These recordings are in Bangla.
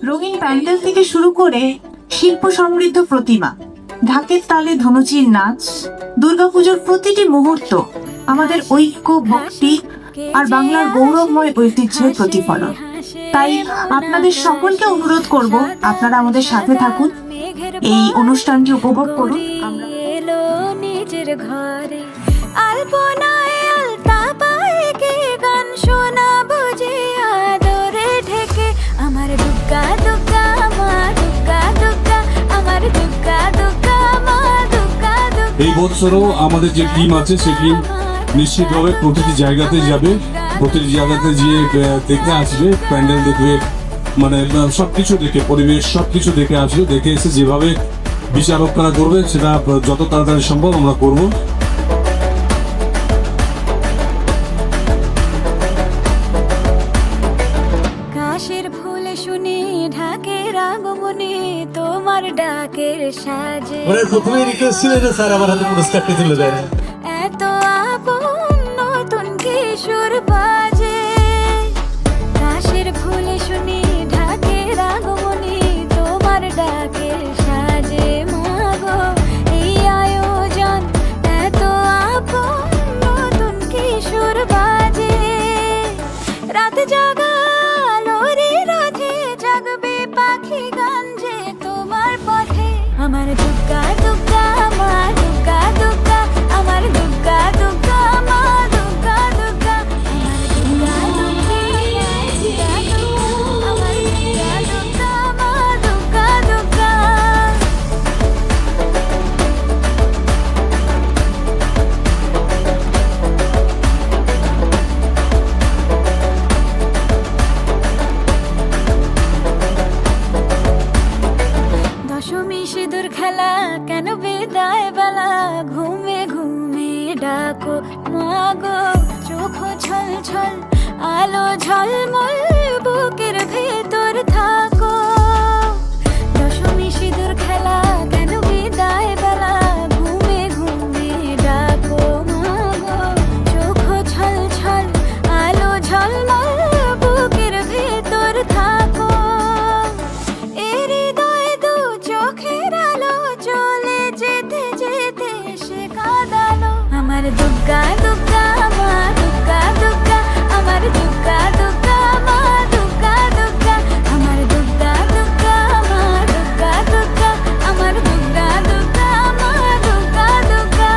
রঙিন প্যান্ডেল থেকে শুরু করে শিল্প সমৃদ্ধ প্রতিমা, ঢাকের তালে ধনুচির নাচ, দুর্গাপুজোর প্রতিটি মুহূর্ত আমাদের ঐক্য, ভক্তি আর বাংলার গৌরবময় ঐতিহ্যের প্রতিফলন। তাই আপনাদের সকলকে অনুরোধ করব, আপনারা আমাদের সাথে থাকুন, এই অনুষ্ঠানটি উপভোগ করুন। আমরা এলো নিজের ঘরে আলপনায় আলতা পায়ে কে গান শোনাবো যে আদরে ঢেকে আমার দুর্গা দুর্গা মা দুর্গা দুর্গা আমার দুর্গা দুর্গা মা দুর্গা দুর্গা। এই বছরও আমাদের যে টিম আছে সেই টিম নিশ্চিতভাবে প্রতিটি জায়গাতে যাবে, প্রতিটি জায়গাতে গিয়ে দেখে আসবে, প্যান্ডেল দেখবে, মানে সবকিছু দেখে, পরিবেশ সবকিছু দেখে আসবে, দেখে এসে যেভাবে বিচারকরা করবে সেটা যত তাড়াতাড়ি সম্ভব আমরা করব। কাশের ফুলে শুনি ঢাকের আগমনে তোমার ডাকের সাজে প্রথমে রিকোয়েস্ট ছিল যে স্যার আমার হাতে পুরস্কারটি তুলে দেন। এত আপন নতুন কিশোর বাজে কাশের ফুলে শুনি ঢাকের আগমনে তোমার ডাকের সাজে মাগো এই আয়োজন এত আপন নতুন কিশোর বাজে রাত জাগা লোরে রাধে জাগবে পাখি গান যে তোমার পথে আমার দুর্গা দুর্গা মা দুর্গা দুর্গা আমার দুর্গা দুর্গা মা দুর্গা দুর্গা আমার দুর্গা দুর্গা আমার দুর্গা দুর্গা মা দুর্গা দুর্গা। দশমী সিঁদুর খেলা কেন বিদায় বেলা ঘুমে ঘুমে ডাকো মাগো চোখ ছল ছল আলো ঝলমল বুকের ভেতর থাকো দশমী সিঁদুর খেলা কেন বিদায় বেলা ঘুমে ঘুমে ডাকো মাগো চোখ ছল ছল আলো ঝলমল বুকের ভেতর থাকো এর হৃদয় দু চোখের আলো চলে যেতে যেতে সে কাঁদালো আমার দুর্গা দুর্গা মা দুর্গা দুর্গা আমার দুর্গা দুর্গা মা দুর্গা দুর্গা আমার দুর্গা দুর্গা মা দুর্গা দুর্গা আমার দুর্গা দুর্গা মা দুর্গা দুর্গা।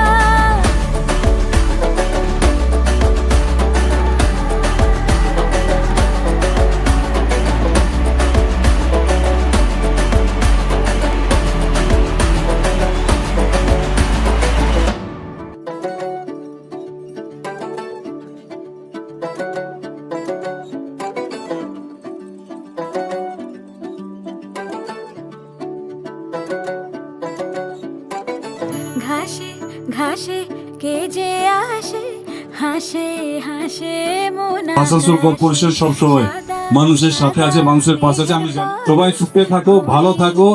ঘাসে ঘাসে কে যে আসে হাসে হাসে মন আসানসোল কর্পোরেশন সবসময় মানুষের সাথে আছে, মানুষের পাশে আছে। আমি জানি সবাই সুখে থাকো, ভালো থাকো।